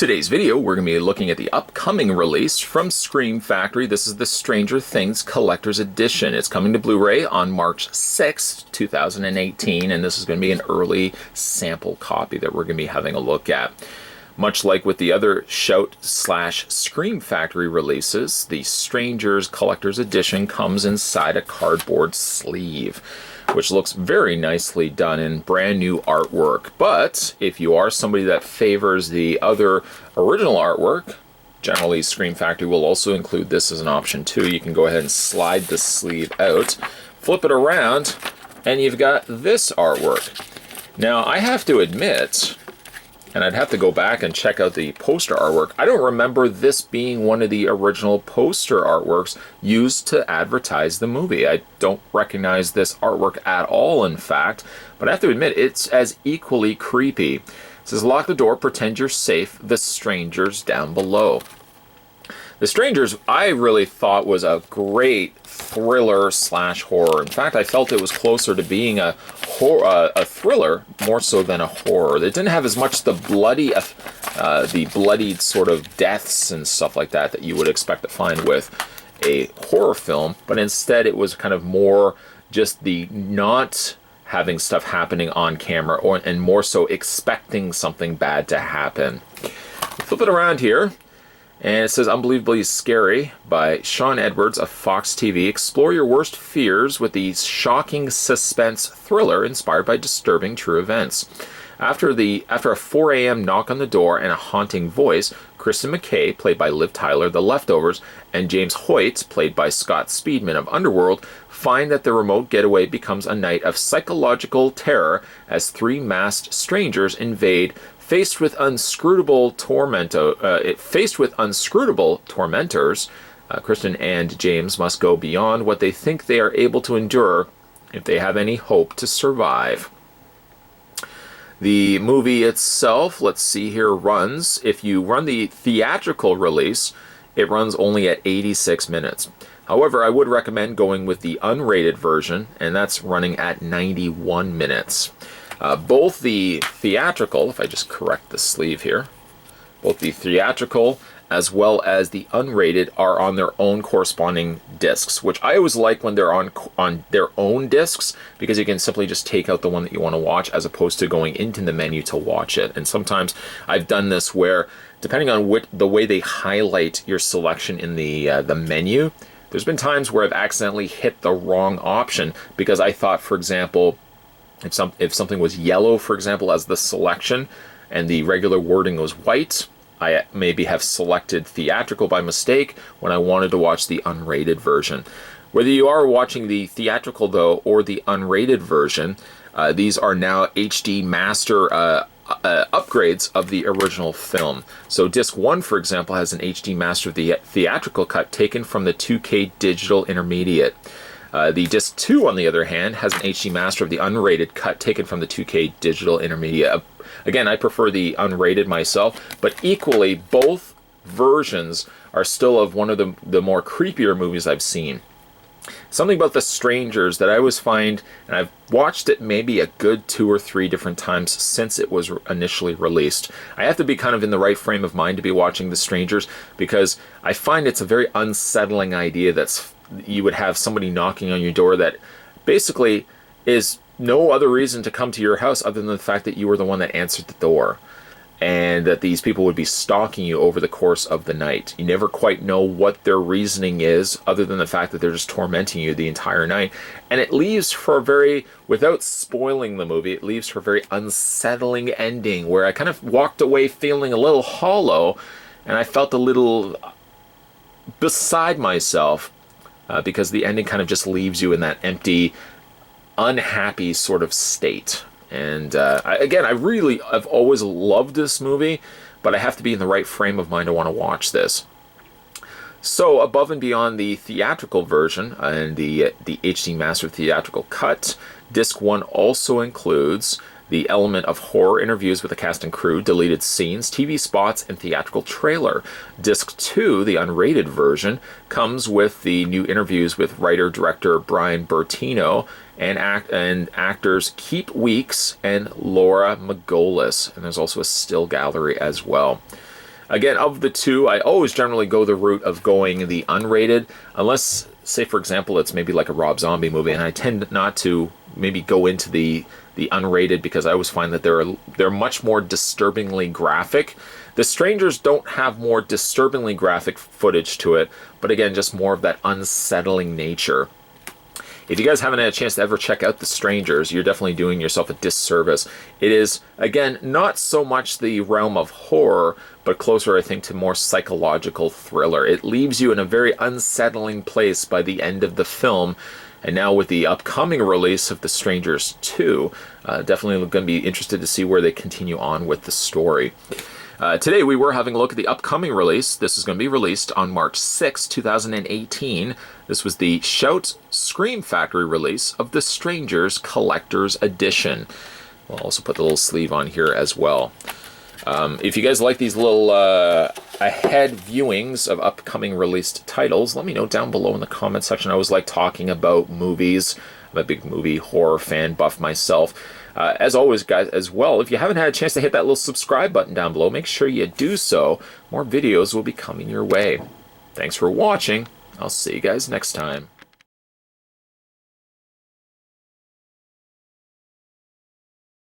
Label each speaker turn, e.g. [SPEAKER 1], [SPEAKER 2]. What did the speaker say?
[SPEAKER 1] Today's video, we're going to be looking at the upcoming release from Scream Factory. This is the Stranger Things Collector's Edition. It's coming to Blu-ray on March 6th, 2018, and this is going to be an early sample copy that we're going to be having a look at. Much like with the other Shout/Scream Factory releases, the Strangers Collector's Edition comes inside a cardboard sleeve, which looks very nicely done in brand new artwork. But if you are somebody that favors the other original artwork, generally Scream Factory will also include this as an option too. You can go ahead and slide the sleeve out, flip it around, and you've got this artwork. Now, I have to admit, and I'd have to go back and check out the poster artwork, I don't remember this being one of the original poster artworks used to advertise the movie. I don't recognize this artwork at all, in fact, but I have to admit, it's as equally creepy. It says, lock the door, pretend you're safe, the strangers down below. The Strangers, I really thought was a great thriller/horror. In fact, I felt it was closer to being a thriller more so than a horror. It didn't have as much the bloodied sort of deaths and stuff like that that you would expect to find with a horror film, but instead it was kind of more just the not having stuff happening on camera, and more so expecting something bad to happen. Flip it around here. And it says, Unbelievably Scary by Sean Edwards of Fox TV. Explore your worst fears with the shocking suspense thriller inspired by disturbing true events. After a 4 a.m. knock on the door and a haunting voice, Kristen McKay, played by Liv Tyler, The Leftovers, and James Hoyt, played by Scott Speedman of Underworld, find that the remote getaway becomes a night of psychological terror as three masked strangers invade. Faced with unscrutable tormentors, Kristen and James must go beyond what they think they are able to endure if they have any hope to survive. The movie itself, let's see here, runs, if you run the theatrical release, it runs only at 86 minutes. However, I would recommend going with the unrated version, and that's running at 91 minutes. Both the theatrical, if I just correct the sleeve here, both the theatrical as well as the unrated are on their own corresponding discs, which I always like when they're on their own discs, because you can simply just take out the one that you want to watch as opposed to going into the menu to watch it. And sometimes I've done this where, depending on the way they highlight your selection in the menu, there's been times where I've accidentally hit the wrong option because I thought, for example, if something was yellow, for example, as the selection, and the regular wording was white, I maybe have selected theatrical by mistake when I wanted to watch the unrated version. Whether you are watching the theatrical, though, or the unrated version, these are now HD master upgrades of the original film. So disc 1, for example, has an HD master of the theatrical cut taken from the 2K digital intermediate. The disc 2, on the other hand, has an HD master of the unrated cut taken from the 2K digital intermediate. Again, I prefer the unrated myself, but equally, both versions are still of one of the more creepier movies I've seen. Something about The Strangers that I always find, and I've watched it maybe a good 2 or 3 different times since it was initially released. I have to be kind of in the right frame of mind to be watching The Strangers, because I find it's a very unsettling idea that you would have somebody knocking on your door that basically is no other reason to come to your house other than the fact that you were the one that answered the door, and that these people would be stalking you over the course of the night. You never quite know what their reasoning is, other than the fact that they're just tormenting you the entire night. And it leaves for a very, without spoiling the movie, it leaves for a very unsettling ending, where I kind of walked away feeling a little hollow, and I felt a little beside myself, because the ending kind of just leaves you in that empty, unhappy sort of state. And I've always loved this movie, but I have to be in the right frame of mind to want to watch this. So above and beyond the theatrical version and the HD Master theatrical cut, disc 1 also includes the element of horror interviews with the cast and crew, deleted scenes, TV spots, and theatrical trailer. Disc 2, the unrated version, comes with the new interviews with writer-director Brian Bertino and actors Keep Weeks and Laura Margolis. And there's also a still gallery as well. Again, of the two, I always generally go the route of going the unrated, unless, say for example, it's maybe like a Rob Zombie movie, and I tend not to maybe go into the unrated because I always find that they're much more disturbingly graphic. The Strangers don't have more disturbingly graphic footage to it, but again, just more of that unsettling nature. If you guys haven't had a chance to ever check out The Strangers, you're definitely doing yourself a disservice. It is, again, not so much the realm of horror, but closer, I think, to more psychological thriller. It leaves you in a very unsettling place by the end of the film. And now with the upcoming release of The Strangers 2, definitely going to be interested to see where they continue on with the story. Today we were having a look at the upcoming release. This is going to be released on March 6, 2018. This was the Shout Scream Factory release of The Strangers Collector's Edition. We'll also put the little sleeve on here as well. If you guys like these little ahead viewings of upcoming released titles, let me know down below in the comment section. I always like talking about movies. I'm a big movie horror fan buff myself. As always, guys, as well, if you haven't had a chance to hit that little subscribe button down below, make sure you do so. More videos will be coming your way. Thanks for watching. I'll see you guys next time.